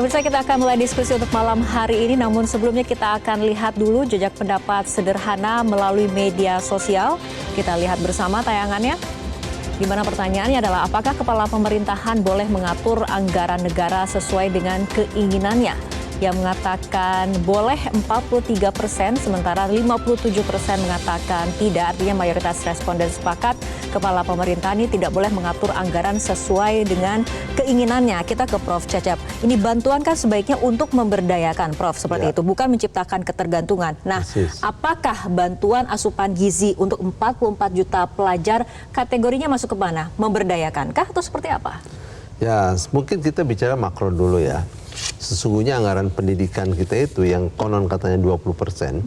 Pemirsa, kita akan mulai diskusi untuk malam hari ini, namun sebelumnya kita akan lihat dulu jejak pendapat sederhana melalui media sosial. Kita lihat bersama tayangannya, di mana pertanyaannya adalah apakah kepala pemerintahan boleh mengatur anggaran negara sesuai dengan keinginannya? Yang mengatakan boleh 43%, sementara 57% mengatakan tidak. Artinya mayoritas responden sepakat kepala pemerintahan ini tidak boleh mengatur anggaran sesuai dengan keinginannya. Kita ke Prof. Cecep. Ini bantuan kan sebaiknya untuk memberdayakan, Prof, seperti itu, bukan menciptakan ketergantungan. Nah, apakah bantuan asupan gizi untuk 44 juta pelajar kategorinya masuk ke mana? Memberdayakankah atau seperti apa? Ya, mungkin kita bicara makro dulu ya. Sesungguhnya anggaran pendidikan kita itu yang konon katanya 20%,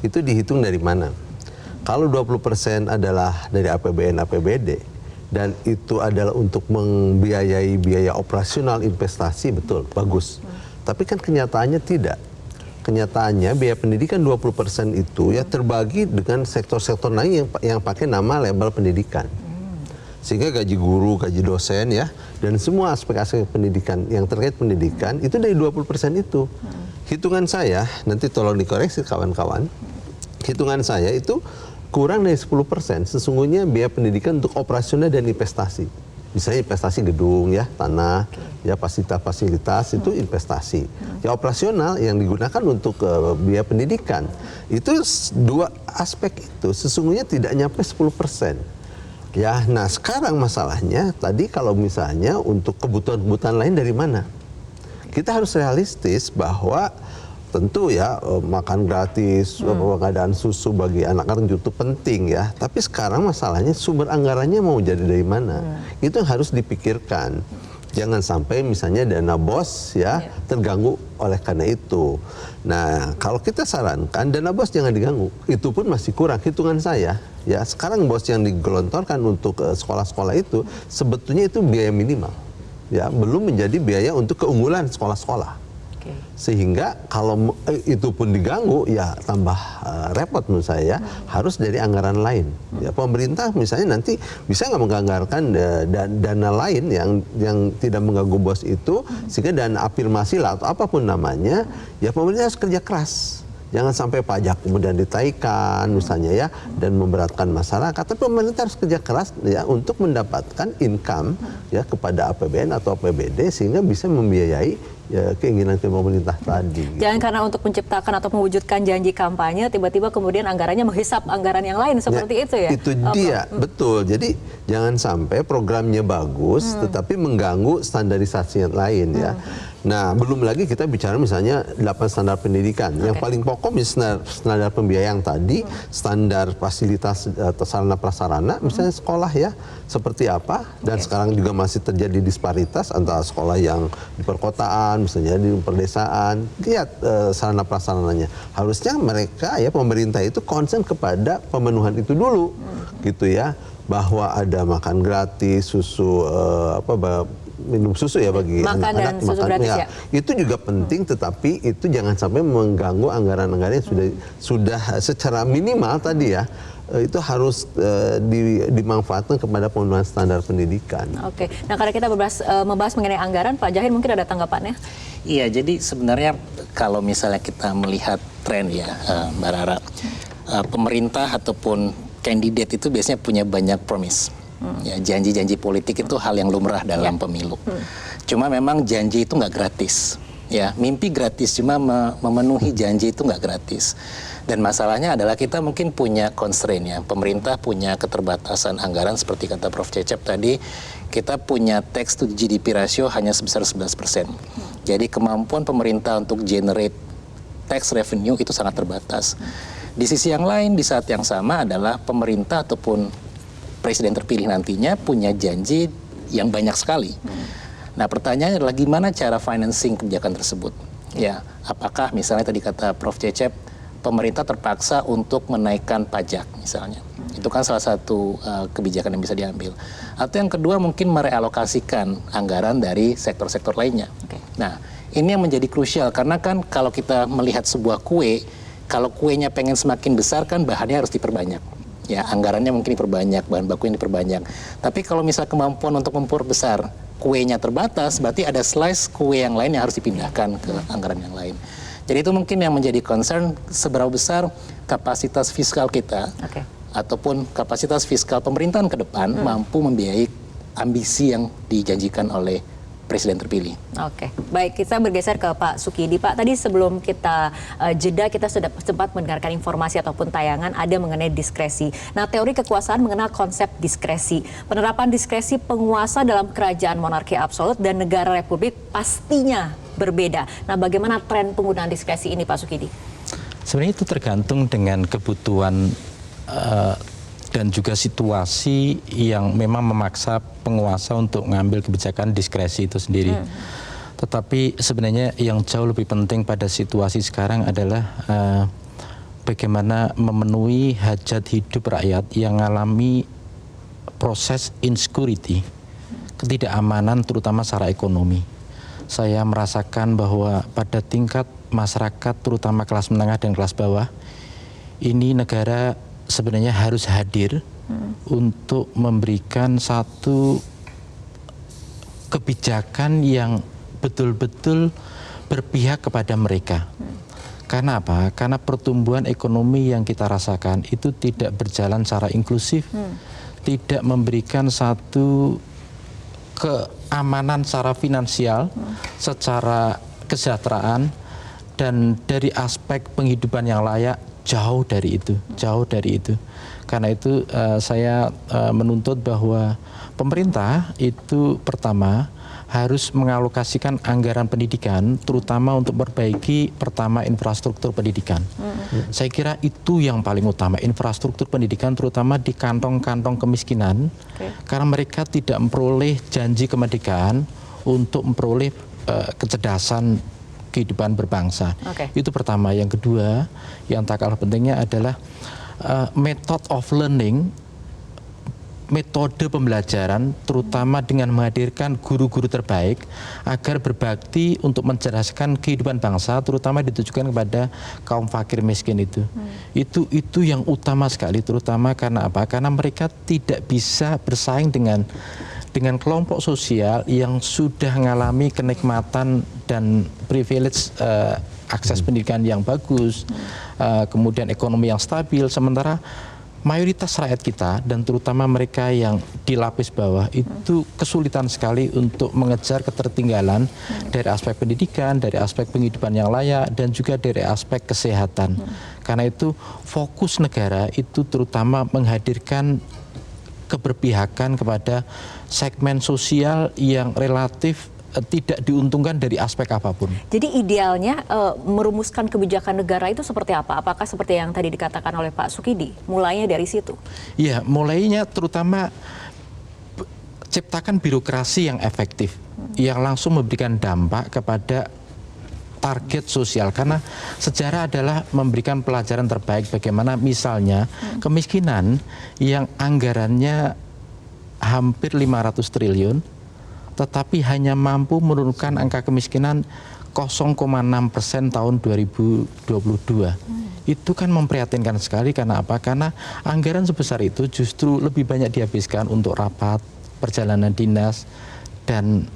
itu dihitung dari mana? Kalau 20% adalah dari APBN, APBD, dan itu adalah untuk membiayai biaya operasional investasi, betul, bagus. Tapi kan kenyataannya tidak. Kenyataannya biaya pendidikan 20% itu ya terbagi dengan sektor-sektor lain yang pakai nama label pendidikan. Sehingga gaji guru, gaji dosen ya, dan semua aspek-aspek pendidikan yang terkait pendidikan itu dari 20% itu. Hitungan saya, nanti tolong dikoreksi kawan-kawan, hitungan saya itu kurang dari 10% sesungguhnya biaya pendidikan untuk operasional dan investasi. Misalnya investasi gedung ya, tanah, ya fasilitas-fasilitas itu investasi. Ya operasional yang digunakan untuk biaya pendidikan, itu dua aspek itu sesungguhnya tidak nyampe 10%. Ya, nah sekarang masalahnya tadi kalau misalnya untuk kebutuhan-kebutuhan lain dari mana? Kita harus realistis bahwa tentu ya makan gratis, pengadaan susu bagi anak-anak itu penting ya. Tapi sekarang masalahnya sumber anggarannya mau jadi dari mana? Itu yang harus dipikirkan. Jangan sampai misalnya dana BOS ya terganggu oleh karena itu. Nah, kalau kita sarankan dana BOS jangan diganggu. Itu pun masih kurang hitungan saya. Ya, sekarang BOS yang digelontorkan untuk sekolah-sekolah itu sebetulnya itu biaya minimal. Ya, belum menjadi biaya untuk keunggulan sekolah-sekolah. Sehingga kalau itu pun diganggu ya tambah repot menurut saya, harus dari anggaran lain. Ya, pemerintah misalnya nanti bisa nggak menganggarkan dana lain yang tidak mengganggu BOS itu, sehingga dana afirmasi lah atau apapun namanya, ya pemerintah harus kerja keras. Jangan sampai pajak kemudian ditaikan misalnya ya, dan memberatkan masyarakat. Tapi pemerintah harus kerja keras ya untuk mendapatkan income ya kepada APBN atau APBD sehingga bisa membiayai ya keinginan pemerintah tadi. Jangan karena untuk menciptakan atau mewujudkan janji kampanye, tiba-tiba kemudian anggarannya menghisap anggaran yang lain seperti itu ya? Itu dia, betul. Jadi jangan sampai programnya bagus, tetapi mengganggu standarisasi yang lain ya. Nah, belum lagi kita bicara misalnya 8 standar pendidikan. Yang paling pokok misalnya standar pembiayaan tadi, standar fasilitas sarana prasarana, misalnya sekolah ya, seperti apa. Dan sekarang juga masih terjadi disparitas antara sekolah yang di perkotaan, misalnya di perdesaan. Lihat sarana prasarananya. Harusnya mereka ya pemerintah itu konsen kepada pemenuhan itu dulu, gitu ya. Bahwa ada makan gratis, susu minum susu ya bagi anak-anak, susu gratis ya. Itu juga penting, tetapi itu jangan sampai mengganggu anggaran-anggaran yang sudah secara minimal tadi ya. Itu harus dimanfaatkan kepada pemenuhan standar pendidikan. Oke, nah kalau kita membahas mengenai anggaran, Pak Jahid mungkin ada tanggapannya? Iya, jadi sebenarnya kalau misalnya kita melihat tren ya, Mbak Rara, pemerintah ataupun kandidat itu biasanya punya banyak promise. Ya, janji-janji politik itu hal yang lumrah dalam pemilu. Cuma memang janji itu nggak gratis. Ya, mimpi gratis, cuma memenuhi janji itu nggak gratis. Dan masalahnya adalah kita mungkin punya constraint ya. Pemerintah punya keterbatasan anggaran seperti kata Prof. Cecep tadi. Kita punya tax to GDP ratio hanya sebesar 11%. Jadi kemampuan pemerintah untuk generate tax revenue itu sangat terbatas. Di sisi yang lain, di saat yang sama adalah pemerintah ataupun presiden terpilih nantinya punya janji yang banyak sekali. Nah, pertanyaannya adalah gimana cara financing kebijakan tersebut? Ya, apakah misalnya tadi kata Prof. Cecep, pemerintah terpaksa untuk menaikkan pajak misalnya. Itu kan salah satu kebijakan yang bisa diambil. Atau yang kedua mungkin merealokasikan anggaran dari sektor-sektor lainnya. Nah, ini yang menjadi krusial karena kan kalau kita melihat sebuah kue, kalau kuenya pengen semakin besar kan bahannya harus diperbanyak. Ya, anggarannya mungkin diperbanyak, bahan bakunya diperbanyak. Tapi kalau misal kemampuan untuk memperbesar kuenya terbatas, berarti ada slice kue yang lain yang harus dipindahkan ke anggaran yang lain. Jadi itu mungkin yang menjadi concern, seberapa besar kapasitas fiskal kita ataupun kapasitas fiskal pemerintahan ke depan mampu membiayai ambisi yang dijanjikan oleh Presiden terpilih. Oke, baik, kita bergeser ke Pak Sukidi. Pak, tadi sebelum kita jeda, kita sudah sempat mendengarkan informasi ataupun tayangan ada mengenai diskresi. Nah, teori kekuasaan mengenal konsep diskresi. Penerapan diskresi penguasa dalam kerajaan monarki absolut dan negara republik pastinya berbeda. Nah, bagaimana tren penggunaan diskresi ini, Pak Sukidi? Sebenarnya itu tergantung dengan kebutuhan dan juga situasi yang memang memaksa penguasa untuk mengambil kebijakan diskresi itu sendiri. Tetapi sebenarnya yang jauh lebih penting pada situasi sekarang adalah bagaimana memenuhi hajat hidup rakyat yang mengalami proses insecurity, ketidakamanan terutama secara ekonomi. Saya merasakan bahwa pada tingkat masyarakat terutama kelas menengah dan kelas bawah, ini negara sebenarnya harus hadir untuk memberikan satu kebijakan yang betul-betul berpihak kepada mereka. Karena apa? Karena pertumbuhan ekonomi yang kita rasakan itu tidak berjalan secara inklusif, tidak memberikan satu keamanan secara finansial, secara kesejahteraan, dan dari aspek penghidupan yang layak jauh dari itu, jauh dari itu. Karena itu saya menuntut bahwa pemerintah itu pertama harus mengalokasikan anggaran pendidikan, terutama untuk memperbaiki pertama infrastruktur pendidikan. Saya kira itu yang paling utama, infrastruktur pendidikan terutama di kantong-kantong kemiskinan, karena mereka tidak memperoleh janji kemerdekaan untuk memperoleh kecerdasan kehidupan berbangsa. Itu pertama. Yang kedua, yang tak kalah pentingnya adalah method of learning, metode pembelajaran, terutama dengan menghadirkan guru-guru terbaik agar berbakti untuk mencerdaskan kehidupan bangsa, terutama ditujukan kepada kaum fakir miskin itu. Itu yang utama sekali, terutama karena apa? Karena mereka tidak bisa bersaing dengan kelompok sosial yang sudah mengalami kenikmatan dan privilege akses pendidikan yang bagus, kemudian ekonomi yang stabil, sementara mayoritas rakyat kita dan terutama mereka yang di lapis bawah itu kesulitan sekali untuk mengejar ketertinggalan dari aspek pendidikan, dari aspek penghidupan yang layak, dan juga dari aspek kesehatan. Karena itu fokus negara itu terutama menghadirkan keberpihakan kepada segmen sosial yang relatif tidak diuntungkan dari aspek apapun. Jadi idealnya merumuskan kebijakan negara itu seperti apa? Apakah seperti yang tadi dikatakan oleh Pak Sukidi? Mulainya dari situ? Iya, mulainya terutama ciptakan birokrasi yang efektif, yang langsung memberikan dampak kepada target sosial, karena sejarah adalah memberikan pelajaran terbaik bagaimana misalnya kemiskinan yang anggarannya hampir 500 triliun tetapi hanya mampu menurunkan angka kemiskinan 0,6% tahun 2022. Itu kan memprihatinkan sekali. Karena apa? Karena anggaran sebesar itu justru lebih banyak dihabiskan untuk rapat, perjalanan dinas, dan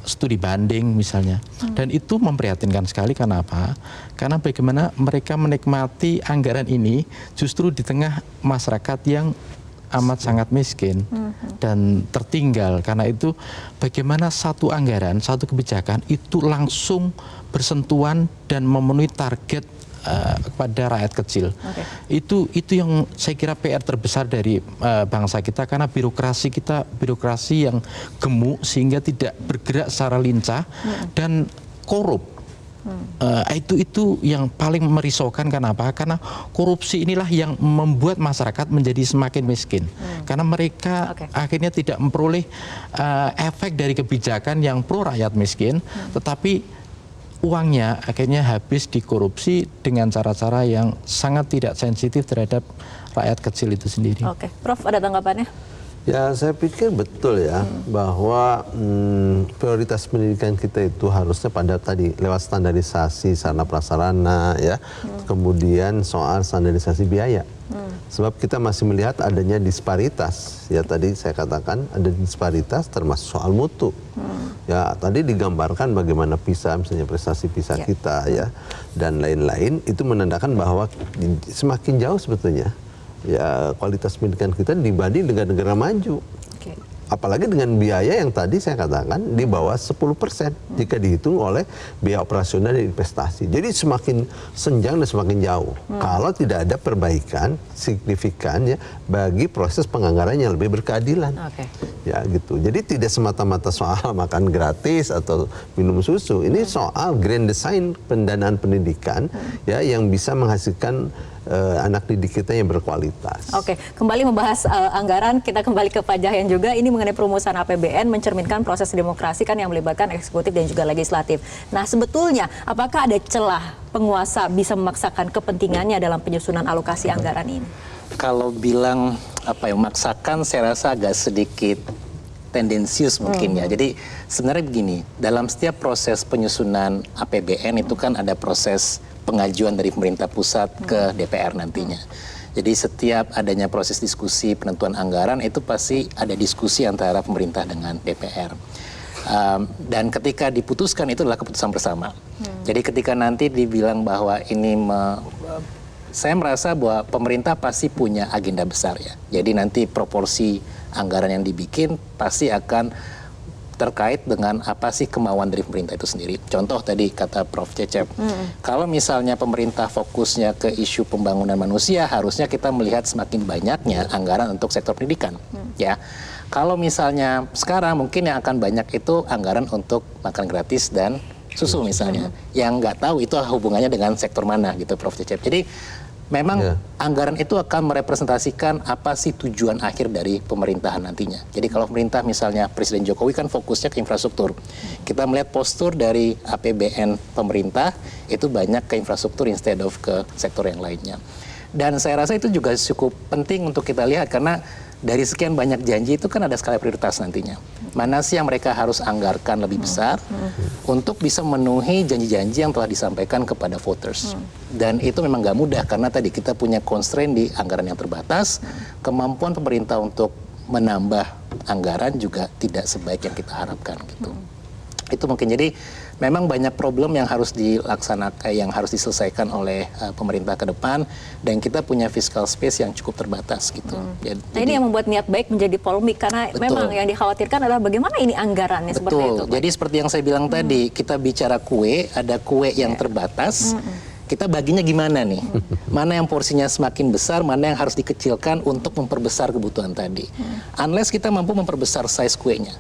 studi banding misalnya. Dan itu memprihatinkan sekali. Karena apa? Karena bagaimana mereka menikmati anggaran ini justru di tengah masyarakat yang amat sangat miskin dan tertinggal. Karena itu bagaimana satu anggaran, satu kebijakan itu langsung bersentuhan dan memenuhi target kepada rakyat kecil. Itu yang saya kira PR terbesar dari bangsa kita, karena birokrasi kita birokrasi yang gemuk sehingga tidak bergerak secara lincah dan korup. Itu yang paling merisaukan. Kenapa? Karena korupsi inilah yang membuat masyarakat menjadi semakin miskin. Karena mereka akhirnya tidak memperoleh efek dari kebijakan yang pro rakyat miskin, tetapi uangnya akhirnya habis dikorupsi dengan cara-cara yang sangat tidak sensitif terhadap rakyat kecil itu sendiri. Oke, Prof, ada tanggapannya? Ya, saya pikir betul ya bahwa prioritas pendidikan kita itu harusnya pada tadi lewat standarisasi sarana prasarana ya, kemudian soal standarisasi biaya. Sebab kita masih melihat adanya disparitas ya, tadi saya katakan ada disparitas termasuk soal mutu. Ya, tadi digambarkan bagaimana PISA misalnya prestasi PISA kita ya dan lain-lain, itu menandakan bahwa semakin jauh sebetulnya ya kualitas pendidikan kita dibanding negara-negara maju. Apalagi dengan biaya yang tadi saya katakan di bawah 10% jika dihitung oleh biaya operasional dan investasi. Jadi semakin senjang dan semakin jauh. Kalau tidak ada perbaikan signifikan ya bagi proses penganggaran yang lebih berkeadilan. Ya gitu. Jadi tidak semata-mata soal makan gratis atau minum susu. Ini soal grand design pendanaan pendidikan ya yang bisa menghasilkan anak didik kita yang berkualitas. Oke, kembali membahas anggaran, kita kembali ke Pak Jahyan juga. Ini mengenai perumusan APBN mencerminkan proses demokrasi kan yang melibatkan eksekutif dan juga legislatif. Nah, sebetulnya apakah ada celah penguasa bisa memaksakan kepentingannya dalam penyusunan alokasi anggaran ini? Kalau bilang memaksakan, saya rasa agak sedikit tendensius mungkin ya. Jadi sebenarnya begini, dalam setiap proses penyusunan APBN itu kan ada proses pengajuan dari pemerintah pusat ke DPR nantinya. Jadi setiap adanya proses diskusi penentuan anggaran itu pasti ada diskusi antara pemerintah dengan DPR. Dan ketika diputuskan itu adalah keputusan bersama. Jadi ketika nanti dibilang bahwa ini saya merasa bahwa pemerintah pasti punya agenda besar ya. Jadi nanti proporsi anggaran yang dibikin pasti akan terkait dengan apa sih kemauan dari pemerintah itu sendiri. Contoh tadi kata Prof. Cecep, kalau misalnya pemerintah fokusnya ke isu pembangunan manusia, harusnya kita melihat semakin banyaknya anggaran untuk sektor pendidikan. Ya, kalau misalnya sekarang mungkin yang akan banyak itu anggaran untuk makan gratis dan susu misalnya, yang nggak tahu itu hubungannya dengan sektor mana gitu, Prof. Cecep. Jadi memang anggaran itu akan merepresentasikan apa sih tujuan akhir dari pemerintahan nantinya. Jadi kalau pemerintah misalnya Presiden Jokowi kan fokusnya ke infrastruktur. Kita melihat postur dari APBN pemerintah itu banyak ke infrastruktur instead of ke sektor yang lainnya. Dan saya rasa itu juga cukup penting untuk kita lihat karena dari sekian banyak janji itu kan ada skala prioritas nantinya. Mana sih yang mereka harus anggarkan lebih besar untuk bisa memenuhi janji-janji yang telah disampaikan kepada voters. Dan itu memang nggak mudah karena tadi kita punya constraint di anggaran yang terbatas. Kemampuan pemerintah untuk menambah anggaran juga tidak sebaik yang kita harapkan gitu. Itu mungkin jadi memang banyak problem yang harus dilaksanakan, yang harus diselesaikan oleh pemerintah ke depan dan kita punya fiscal space yang cukup terbatas gitu. Nah ini yang membuat niat baik menjadi polemik karena memang yang dikhawatirkan adalah bagaimana ini anggarannya seperti itu. Jadi seperti yang saya bilang tadi, kita bicara kue, ada kue yang terbatas. Kita baginya gimana nih? Mana yang porsinya semakin besar, mana yang harus dikecilkan untuk memperbesar kebutuhan tadi. Unless kita mampu memperbesar size kuenya.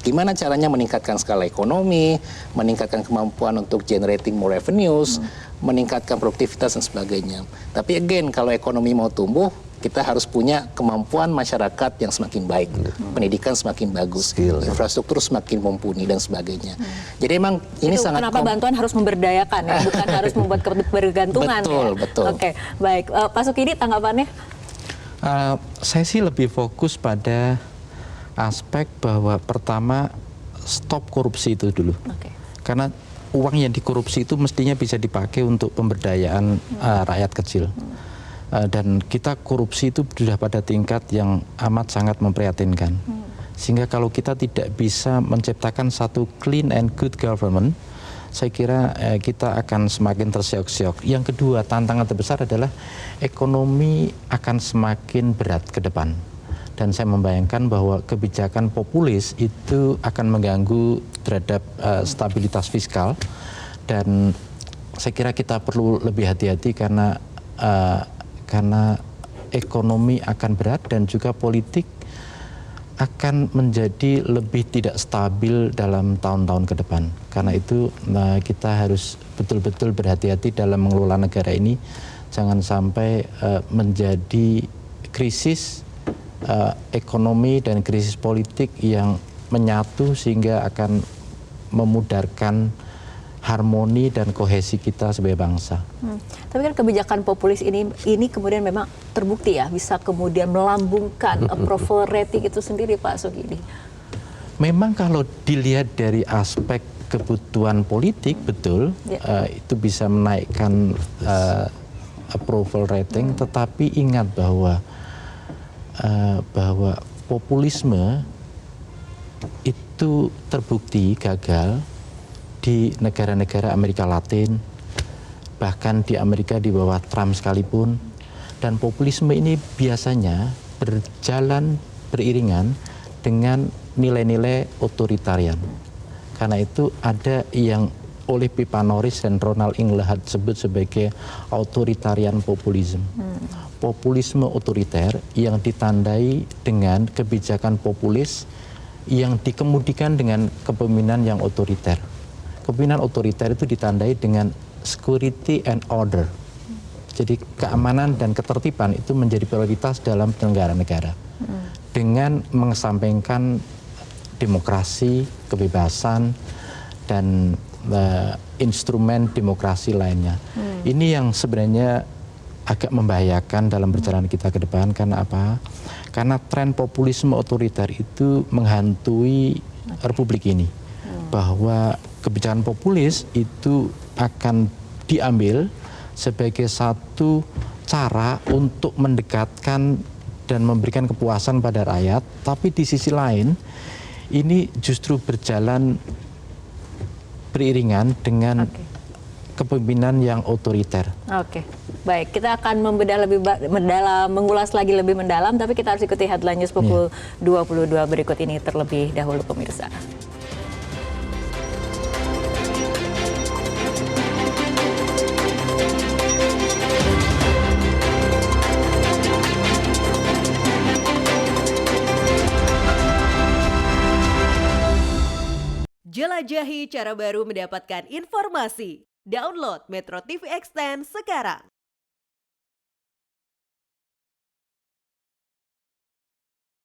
Gimana caranya meningkatkan skala ekonomi, meningkatkan kemampuan untuk generating more revenues, meningkatkan produktivitas dan sebagainya. Tapi again, kalau ekonomi mau tumbuh, kita harus punya kemampuan masyarakat yang semakin baik, pendidikan semakin bagus, infrastruktur semakin mumpuni dan sebagainya. Jadi emang ini sangat kenapa bantuan harus memberdayakan ya, bukan harus membuat kebergantungan. Betul. Oke, baik. Pak Sukidi tanggapannya? Saya sih lebih fokus pada aspek bahwa pertama stop korupsi itu dulu. Karena uang yang dikorupsi itu mestinya bisa dipakai untuk pemberdayaan rakyat kecil. Dan kita korupsi itu sudah pada tingkat yang amat sangat memprihatinkan. Sehingga kalau kita tidak bisa menciptakan satu clean and good government, saya kira kita akan semakin terseok-seok. Yang kedua, tantangan terbesar adalah ekonomi akan semakin berat ke depan. Dan saya membayangkan bahwa kebijakan populis itu akan mengganggu terhadap stabilitas fiskal. Dan saya kira kita perlu lebih hati-hati karena ekonomi akan berat dan juga politik akan menjadi lebih tidak stabil dalam tahun-tahun ke depan. Karena itu kita harus betul-betul berhati-hati dalam mengelola negara ini. Jangan sampai menjadi krisis ekonomi dan krisis politik yang menyatu sehingga akan memudarkan harmoni dan kohesi kita sebagai bangsa. Tapi kan kebijakan populis ini kemudian memang terbukti ya bisa kemudian melambungkan approval rating itu sendiri, Pak Sugidi. Memang kalau dilihat dari aspek kebutuhan politik, betul, itu bisa menaikkan approval rating, tetapi ingat bahwa populisme itu terbukti gagal di negara-negara Amerika Latin, bahkan di Amerika di bawah Trump sekalipun. Dan populisme ini biasanya berjalan beriringan dengan nilai-nilai otoritarian. Karena itu ada yang oleh Pippa Norris dan Ronald Inglehart sebut sebagai authoritarian populisme. Populisme otoriter yang ditandai dengan kebijakan populis yang dikemudikan dengan kepemimpinan yang otoriter. Kepemimpinan otoriter itu ditandai dengan security and order. Jadi keamanan dan ketertiban itu menjadi prioritas dalam negara-negara. Dengan mengesampingkan demokrasi, kebebasan, dan instrumen demokrasi lainnya. Ini yang sebenarnya agak membahayakan dalam perjalanan kita ke depan. Karena apa? Karena tren populisme otoriter itu menghantui republik ini. Bahwa kebijakan populis itu akan diambil sebagai satu cara untuk mendekatkan dan memberikan kepuasan pada rakyat, tapi di sisi lain ini justru berjalan beriringan dengan kepemimpinan yang otoriter. Oke, baik. Kita akan membedah lebih mendalam, mengulas lagi lebih mendalam, tapi kita harus ikuti headline news pukul 22 berikut ini terlebih dahulu, pemirsa. Jelajahi cara baru mendapatkan informasi. Download Metro TV Extend sekarang.